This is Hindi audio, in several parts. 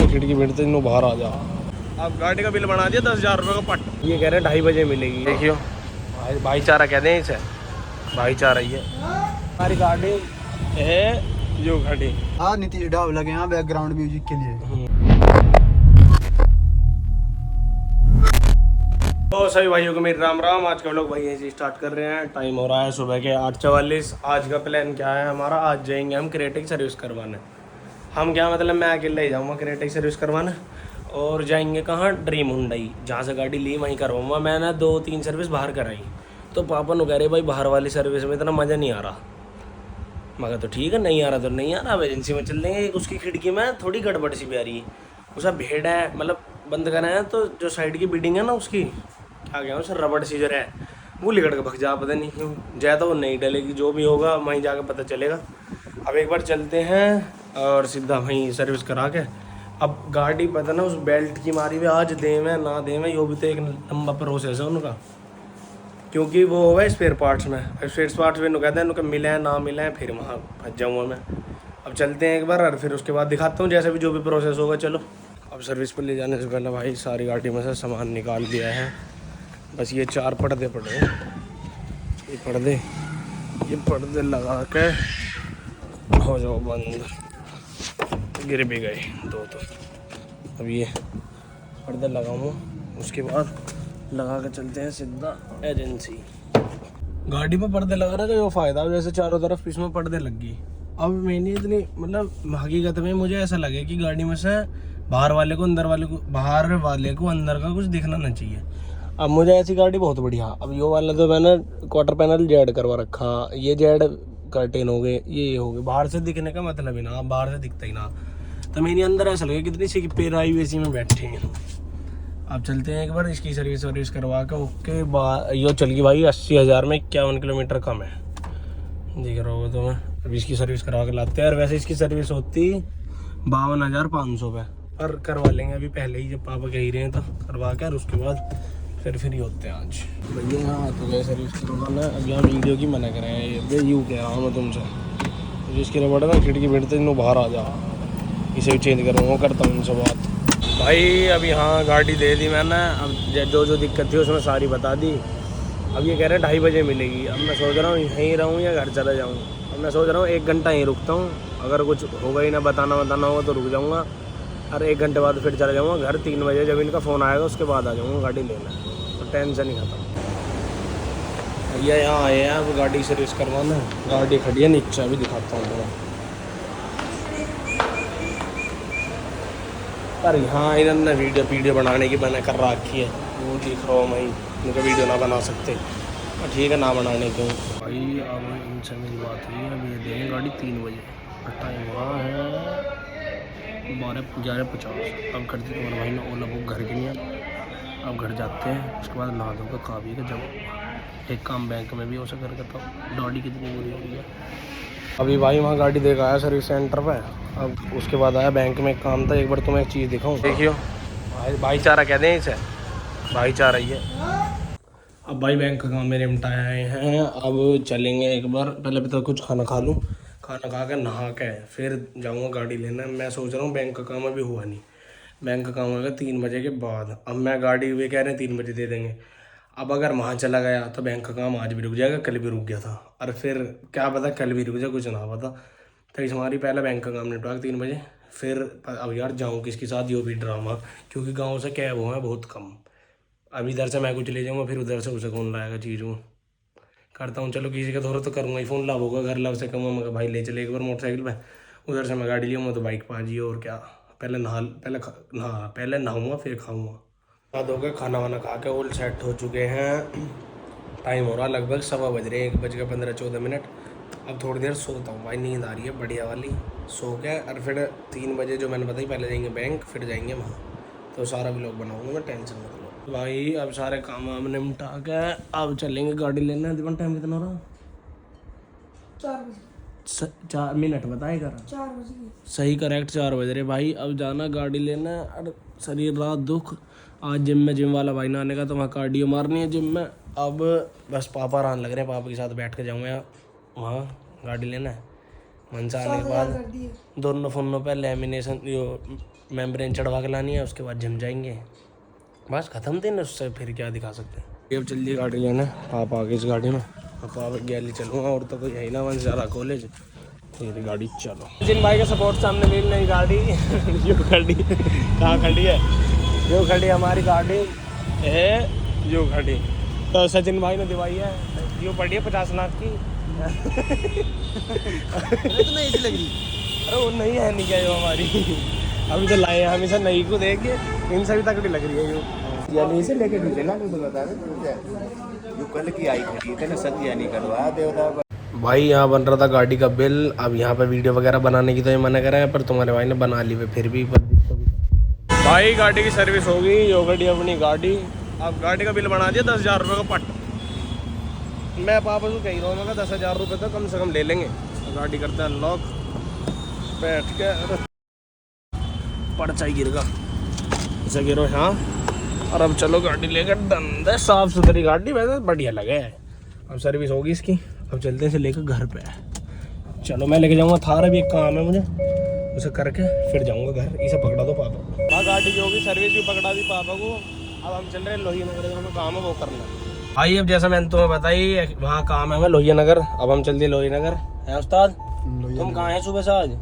खिड़की भिड़ते इन बाहर आ जा। अब गाड़ी का बिल बना दिया 10,000 रुपये का पट। ये कह रहे हैं 2:30 बजे मिलेगी। देखियो भाईचारा कहते हैं इसे, भाईचारा ही है। हमारी गाड़ी है जो गाड़ी। हाँ नीतीश ढाब लगे यहाँ बैकग्राउंड म्यूजिक के लिए। तो सभी भाइयों को मेरी राम राम। आज का व्लॉग भाई ऐसे स्टार्ट कर रहे हैं। टाइम हो रहा है सुबह के 8:44। आज का प्लान क्या है हमारा, आज जाएंगे हम क्रेटिक सर्विस करवाने। हम क्या मतलब मैं अकेले ही जाऊँगा क्रेटिक सर्विस करवाने। और जाएंगे कहाँ, ड्रीम हुंडई, जहाँ से गाड़ी ली वहीं करवाऊँगा। मैंने 2-3 सर्विस बाहर कराई, तो पापा ने कह रहे भाई बाहर वाली सर्विस में इतना मज़ा नहीं आ रहा। मगर तो ठीक है, नहीं आ रहा तो नहीं आ रहा, अब एजेंसी में चल देंगे। उसकी खिड़की में थोड़ी गड़बड़ सी भी आ रही है, उसका भेड़ है, मतलब बंद करा है तो जो साइड की बिल्डिंग है ना उसकी क्या गया उसे रबड़ सी जो है वो लिकड़ के भग जा, पता नहीं क्यों ज़्यादा वो नहीं डलेगी। जो भी होगा वहीं जाकर पता चलेगा। अब एक बार चलते हैं और सीधा वहीं सर्विस करा के। अब गाड़ी पता ना उस बेल्ट की मारी हुई, आज दें में ना दें में, यो भी तो एक लंबा प्रोसेस है उनका, क्योंकि वो है स्पेयर पार्ट्स में। स्पेयर पार्ट्स में कहते हैं उनका मिले हैं ना मिले हैं, फिर वहाँ फंस जाऊँगा मैं। अब चलते हैं एक बार और फिर उसके बाद दिखाता हूँ जैसे भी जो भी प्रोसेस होगा। चलो अब सर्विस पर ले जाने से पहले भाई सारी गाड़ी में से सामान निकाल दिया है। बस ये 4 पर्दे पड़े हैं, ये पर्दे लगा के हो जाओ बंद। गिर भी गए 2 तो। अब ये पर्दे लगाऊँ, उसके बाद लगा के चलते हैं सीधा एजेंसी। गाड़ी में पर्दे लगा रहा है तो फ़ायदा, जैसे चारों तरफ इसमें पर्दे लग गई। अब मैंने इतनी मतलब हकीकत में मुझे ऐसा लगे कि गाड़ी में से बाहर वाले को अंदर का कुछ दिखना नहीं चाहिए। अब मुझे ऐसी गाड़ी बहुत बढ़िया। अब ये वाला तो मैंने क्वार्टर पैनल जेड करवा रखा, ये जेड कर्टेन हो गए, ये हो गए, बाहर से दिखने का मतलब ही ना, बाहर से दिखता ही ना। तो मेरे अंदर ऐसा लगे कितनी सी पेराई वैसी में बैठे हैं। अब चलते हैं एक बार इसकी सर्विस करवा के। ओके यो चल गई भाई 80,000 में 51 किलोमीटर कम है, दिख रहा होगा तुम्हें। अब इसकी सर्विस करवा के लाते हैं। और वैसे इसकी सर्विस होती 52,500 पे, पर करवा लेंगे अभी पहले ही, जब पापा कह ही रहे हैं तो करवा के। और उसके बाद फिर फ्री होते हैं आज। भैया यहाँ तो गए सर्विस करवाना। अब यहाँ वीडियो की मना करें, ये यूँ कह रहा हूँ मैं तुमसे, जिसके लिए बड़ा ना खिड़की भिड़ते इन बाहर आ जा, इसे भी चेंज करूँगा, करता हूँ उनसे बात। भाई अब यहाँ गाड़ी दे दी मैंने। अब जो दिक्कत थी उसमें सारी बता दी। अब ये कह रहे हैं 2:30 बजे मिलेगी। अब मैं सोच रहा हूँ यहीं रहूँ या घर चला जाऊँ। अब मैं सोच रहा हूँ 1 घंटा यहीं रुकता हूँ, अगर कुछ होगा ही ना बताना होगा तो रुक जाऊँगा, और 1 घंटे बाद फिर चला जाऊँगा घर। 3 बजे जब इनका फ़ोन आएगा उसके बाद आ जाऊँगा गाड़ी लेना, तो टेंशन ही खत्म। भैया यहाँ आए हैं अब गाड़ी सर्विस करवाना। गाड़ी खड़ी है नीचे, भी दिखाता हूँ थोड़ा। पर यहाँ इन्होंने वीडियो बनाने की मैंने कर रखी है, वो दिख रहा हूँ मैं, उनका वीडियो ना बना सकते, और ठीक है ना बनाने क्यों। भाई अब इनसे मेरी बात हुई है, अब ये देंगे गाड़ी 3 बजे। टाइम हुआ है 11:50। अब कर दी तुम्हारे भाई ने ओला बुक घर के लिए। अब घर जाते हैं, उसके बाद नहा धोकर काफ़ी का जब एक काम बैंक में भी हो सके करता हूँ। डॉडी कितनी बुरी हो रही है। अभी भाई वहाँ गाड़ी देखा आया सर्विस सेंटर पे। अब उसके बाद आया बैंक में, एक काम था। एक बार तुम्हें एक चीज़ दिखाऊं, देखियो भाईचारा कहते हैं इसे, भाईचारा ही है। अब भाई बैंक का काम मेरे निपटाए आए हैं। अब चलेंगे एक बार, पहले तो कुछ खाना खा लूँ, खाना खा के नहा के फिर जाऊँगा गाड़ी लेना। मैं सोच रहा हूँ बैंक का काम अभी हुआ नहीं, बैंक का काम होगा 3 बजे के बाद। अब मैं गाड़ी वे कह रहे हैं 3 बजे दे देंगे। अब अगर वहाँ चला गया तो बैंक का काम आज भी रुक जाएगा, कल भी रुक गया था, और फिर क्या पता कल भी रुक जाए, कुछ ना पता। तो इस हमारी पहले बैंक का काम निपटा 3 बजे, फिर अब यार जाऊँ किसके साथ, यो भी ड्रामा, क्योंकि गांव से कैब हुआ है बहुत कम। अब इधर से मैं कुछ ले जाऊँगा, फिर उधर से उसे कौन लाएगा चीज़। वो करता हूँ, चलो किसी का थोड़ा तो करूँगा ही, फ़ोन लाभ होगा घर लाभ से कहूँगा मगर भाई ले चले एक बार मोटरसाइकिल पर, उधर से मैं गाड़ी लिया तो बाइक पर आ जाइए। और क्या, पहले नहाऊँगा फिर खाऊँगा। बाद हो गया, खाना वाना खा के ऑल सेट हो चुके हैं। टाइम हो रहा लगभग 1:15 बज रहे, 1:15-14। अब थोड़ी देर सोता हूँ भाई, नींद आ रही है बढ़िया वाली। सो के और फिर 3 बजे जो मैंने बताई, पहले जाएंगे बैंक, फिर जाएंगे वहाँ, तो सारा व्लॉग बनाऊँगा मैं, टेंशन मत लो भाई। अब सारे काम वाम निपटा के अब चलेंगे गाड़ी लेना। दीवान टाइम कितना हो रहा? 4 मिनट बताए कर, 4 बजे सही करेक्ट 4 बज रहे भाई। अब जाना गाड़ी लेना। और शरीर रात दुख, आज जिम वाला भाई ना आने का, तो वहाँ कार्डियो मारनी है जिम में। अब बस पापा आने लग रहे हैं, पापा के साथ बैठ के जाऊँगा वहाँ गाड़ी लेना है। मन से आने के बाद दोनों फ़ोनों पे लैमिनेशन, मेम्ब्रेन चढ़वा के लानी है, उसके बाद जिम जाएंगे, बस ख़त्म दिन। उससे फिर क्या दिखा सकते हैं। अब जल्दी गाड़ी लेना, आप आगे इस गाड़ी में, आप गैली चलूँगा और तो कोई है ही ना, वहाँ ज़्यादा कॉलेज मेरी गाड़ी चलो। जिन भाई के सपोर्ट सामने मिल नहीं गाड़ी यो खड़ी कहाँ खड़ी है, यो खड़ी हमारी गाड़ी है, यो खड़ी तो सचिन भाई ने दिवाई है, यो पड़ी है 50 लाख की। तो नहीं ऐसी लग रही। अरे वो नहीं है, नहीं क्या जो हमारी अभी तो लाए हैं, हमेशा नई को देख के इनसे भी तकड़ी लग रही है यो, यानी इसे लेके भी चला तो बता रहे जो कल की आई खड़ी थी ना सब यानी करवा देवता। भाई यहाँ बन रहा था गाड़ी का बिल, अब यहाँ पे वीडियो वगैरह बनाने की तो ये मना करा है, पर तुम्हारे भाई ने बना ली, फिर भी भाई गाड़ी की सर्विस होगी, यो गाड़ी अपनी गाड़ी, अब गाड़ी का बिल बना दिया 10,000 रुपये का पट। मैं पापा को कह रहा हूँ, 10,000 रुपये तो कम से कम ले लेंगे। गाड़ी करते हैं लॉक, बैठ के पर्चा गिरगा, ऐसा गिरो हाँ। और अब चलो गाड़ी लेकर धंधे, साफ सुथरी गाड़ी, वैसे बढ़िया लगे। अब सर्विस होगी इसकी, अब चलते हैं इसे लेकर घर पे। चलो मैं लेके जाऊंगा थार, अभी एक काम है मुझे, उसे करके फिर जाऊंगा घर। इसे पकड़ा दो पापा को, हाँ गाड़ी की होगी सर्विस भी पकड़ा दी पापा को। अब हम चल रहे हैं लोहिया नगर, हमें काम है वो करना। भाई अब जैसा मैंने तुम्हें बताई, वहाँ काम है हमें लोहिया नगर, अब हम चल दिए लोहिया नगर। है उस्ताद, तुम कहाँ हैं सुबह से आज?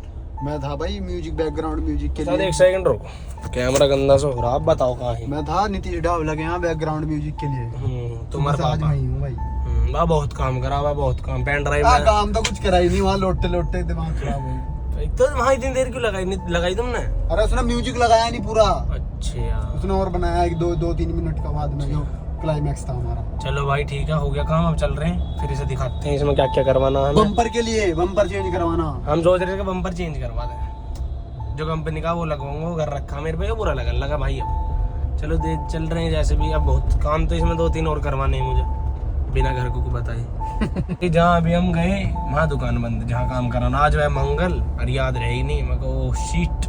मैं था भाई म्यूजिक, बैकग्राउंड म्यूजिक के लिए। एक सेकंड रुको, कैमरा गंदा से हो रहा, आप बताओ कहाँ है? मैं था नीतीश ढाबला के यहाँ बैकग्राउंड म्यूजिक के लिए। तुम्हारे आज पापा? वहीं हूँ भाई। वहाँ बहुत काम करा हुआ, बहुत काम, पेन ड्राइव काम तो कुछ करा ही नहीं, वहाँ लोटते लोटते दिमाग खराब हो गया। तो वहाँ इतनी देर क्यों लगाई तुमने? अरे उसने म्यूजिक लगाया नहीं पूरा, अच्छा उसने और बनाया एक 2-3 मिनट का बाद में, जो क्लाइमैक्स था हमारा। चलो भाई ठीक है, हो गया काम, अब चल रहे हैं, फिर इसे दिखाते हैं इसमें क्या क्या करवाना है। बम्पर के लिए बम्पर चेंज करवाना, हम सोच रहे थे कि बम्पर चेंज करवा दें, जो कंपनी का वो लगवाऊंगा, वो घर रखा मेरे पे, बुरा लगा भाई। अब चलो चल रहे हैं जैसे भी, अब बहुत काम तो इसमें 2-3 और करवाने हैं मुझे, बिना घर को बताए। जहाँ अभी हम गए वहाँ दुकान बंद, जहाँ काम कराना, आज वह मंगल, और याद रहे ही नहीं मेरे को, शीट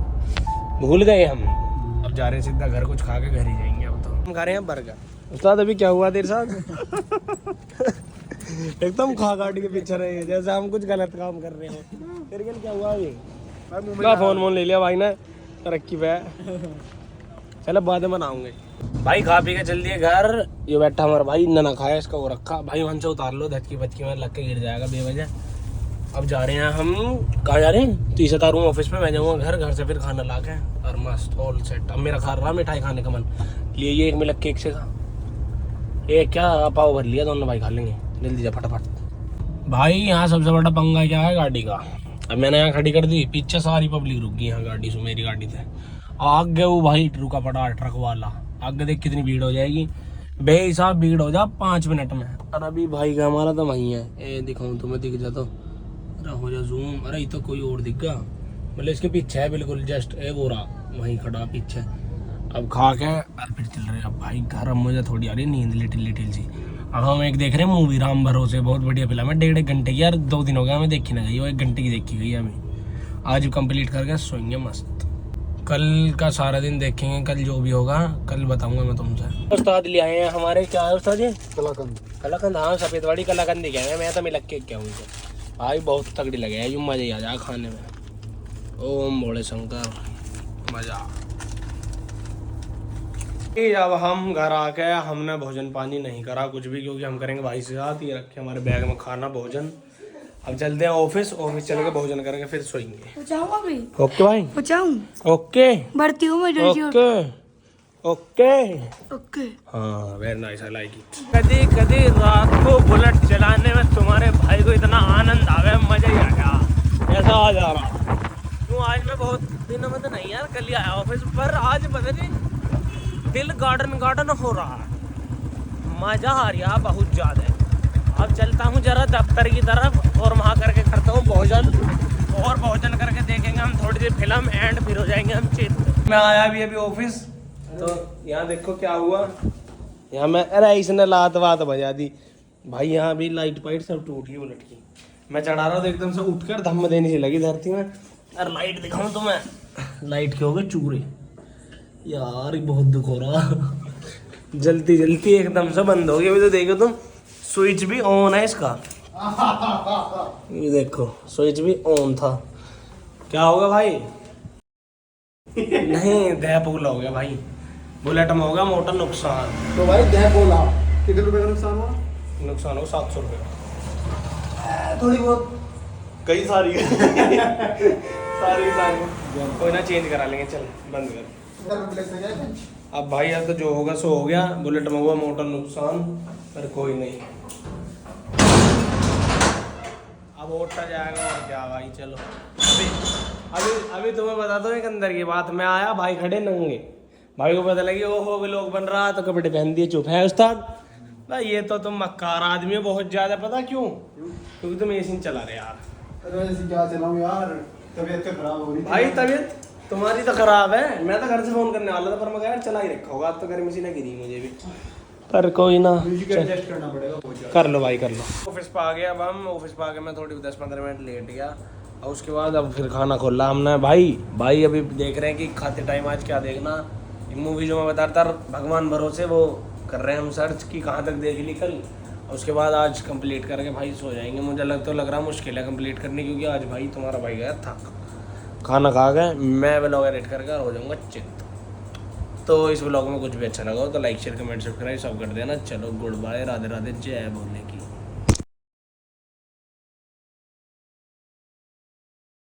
भूल गए हम। अब जा रहे हैं सीधा घर, कुछ खा के घर ही जाएंगे। अब तो हम खा रहे हैं बर्गर। उस्ताद अभी क्या हुआ तेरे साथ? एकदम खा गाड़ी के पीछे रहे जैसे हम कुछ गलत काम कर रहे हो। तेरे के लिए क्या हुआ अभी? क्या फोन ले लिया भाई ने, तरक्की पे। चलो बाद में बनाऊंगे। भाई खा पी के चल दिए घर, ये बैठा हमारा भाई, इतना ना खाया, इसका वो रखा भाई, वहाँ से उतार लो, धचकी बचकी में लग के गिर जाएगा बेवजह। अब जा रहे हैं हम, कहाँ जा रहे हैं? तो इसे उतारूंगा ऑफिस पे, मैं जाऊँगा घर से फिर खाना ला के, और मस्त ऑल सेट। अब मेरा खा रहा मिठाई खाने का मन, लिए ये एक मिलक केक से खा, एक क्या पाव भर लिया, दोनों भाई खा लेंगे, जल्दी जा फटाफट। भाई यहाँ सबसे बड़ा पंगा क्या है गाड़ी का, अब मैंने यहाँ खड़ी कर दी, पीछे सारी पब्लिक रुक गई यहाँ गाड़ी से, मेरी गाड़ी से आगे वो भाई रुका पड़ा ट्रक वाला, आगे देख कितनी भीड़ हो जाएगी, बेहिसाब भीड़ हो जा 5 मिनट में। और अभी भाई का हमारा तो वहीं है, ए दिखाऊं तुम्हें, दिख जा तो, अरे हो जा जूम, अरे ये तो कोई और दिख गया, मतलब इसके पीछे है बिल्कुल, जस्ट ए वो रहा वहीं खड़ा पीछे। अब खा के फिर चल रहे हैं। अब भाई घर, अब मुझे थोड़ी आ रही नींद, लिटिल सी। अब हम एक देख रहे हैं मूवी, राम भरोसे, बहुत बढ़िया फिल्म है, 1.5 घंटे की यार, 2 दिन हो गया हमें देखी ना गई, वो 1 घंटे की देखी गई अभी। आज कंप्लीट करके सोएंगे मस्त, कल का सारा दिन देखेंगे, कल जो भी होगा कल बताऊंगा मैं तुमसे। उस्ताद ले आए हैं हमारे, क्या है उस्ताद जी? कलाकंद, हाँ सफेद वाली कलाकंद ही कह, मैं तो मिलक के क्या हूँ भाई, बहुत तगड़ी लगे है, यूँ मजा ही आ जाए खाने में। ओम भोले शंकर, मजा। अब हम घर आके हमने भोजन पानी नहीं करा कुछ भी, क्योंकि हम करेंगे भाई से साथ, ये रखे हमारे बैग में खाना भोजन। अब चलते हैं ऑफिस चल के भोजन करेंगे, फिर सोएंगे। ओके भाई, ओके बढ़ती हूँ मैं, ओके ओके ओके। हाँ very nice, I like it. कभी कभी रात को बुलेट चलाने में तुम्हारे भाई को इतना आनंद आवे, मजा ही आ गया, ऐसा आ जा रहा। क्यों आज मैं बहुत दिनों में तो नहीं यार, कल ही आया ऑफिस पर, आज पता नहीं दिल गार्डन हो रहा है, मजा आ रहा बहुत ज्यादा। अब चलता हूँ जरा दफ्तर की तरफ, और वहाँ करके करता हूँ भोजन, और भोजन करके देखेंगे हम थोड़ी सी फिल्म, एंड फिर हो जाएंगे हम चित। मैं आया अभी ऑफिस, तो यहाँ देखो क्या हुआ, यहाँ मैं, अरे इसने लात वात बजा दी भाई, यहाँ भी लाइट पाइट सब टूट गई उलट की। मैं चढ़ा रहा हूँ तो एकदम से उठकर धम्म देने से लगी धरती में। अरे लाइट दिखाऊँ तो मैं, लाइट के हो गए चूरे यार, बहुत दुख हो रहा। जल्दी एकदम से बंद हो गया। अभी तो देखो तुम, स्विच भी ऑन है इसका, ये देखो स्विच भी ऑन था। क्या होगा भाई? नहीं देह पुगला हो गया भाई, बुलेट में होगा मोटा नुकसान। तो भाई दह बोला कितने रुपए का नुकसान हुआ? नुकसान हो 700 रुपये का, थोड़ी बहुत कई सारी सारी कोई ना, चेंज करा लेंगे, चल बंद कर। अब भाई अब तो जो होगा सो हो गया, बुलेट में हुआ मोटा नुकसान, पर कोई नहीं, अब उठा जाएगा और क्या भाई। चलो अभी अभी अभी तुम्हें बताता हूँ एक अंदर की बात। मैं आया, भाई खड़े नंगे, भाई को पता लगी ओहो व्लॉग बन रहा, तो कपड़े पहन दिए, चुप है उस्ताद भाई, ये तो तुम मक्कार आदमी हो बहुत ज्यादा। पता क्यों? क्योंकि तुम एसी चला रहे यार। अरे ऐसे क्या चलाऊं यार, तबीयत तो खराब हो रही थी भाई तबीयत तुम्हारी तो खराब है, मैं तो घर से फोन करने वाला था, पर मैं कहा यार चला ही रखा होगा, अब तो गर्मी सी लगी रही मुझे भी, पर कोई ना, म्यूजिक एडजस्ट करना पड़ेगा बहुत ज्यादा। कर लो भाई कर लो। ऑफिस पे आ गया, अब हम ऑफिस पे आ गए, मैं थोड़ी 10-15 मिनट लेट गया, और उसके बाद अब फिर खाना खोला हमने। भाई अभी देख रहे हैं कि खाते टाइम आज क्या देखना, एक मूवी जो मैं बता रहा था भगवान भरोसे, वो कर रहे हैं हम सर्च कि कहाँ तक देख ली कल, और उसके बाद आज कंप्लीट करके भाई सो जाएंगे। मुझे लग रहा मुश्किल है कंप्लीट करनी, क्योंकि आज भाई तुम्हारा भाई गया था, खाना खा गए, मैं व्लॉग एडिट करके और हो जाऊँगा चित। तो इस व्लॉग में कुछ भी अच्छा लगा हो तो लाइक शेयर कमेंट सब्सक्राइब सब कर देना। चलो गुड बाय, राधे राधे, जय बोलने की।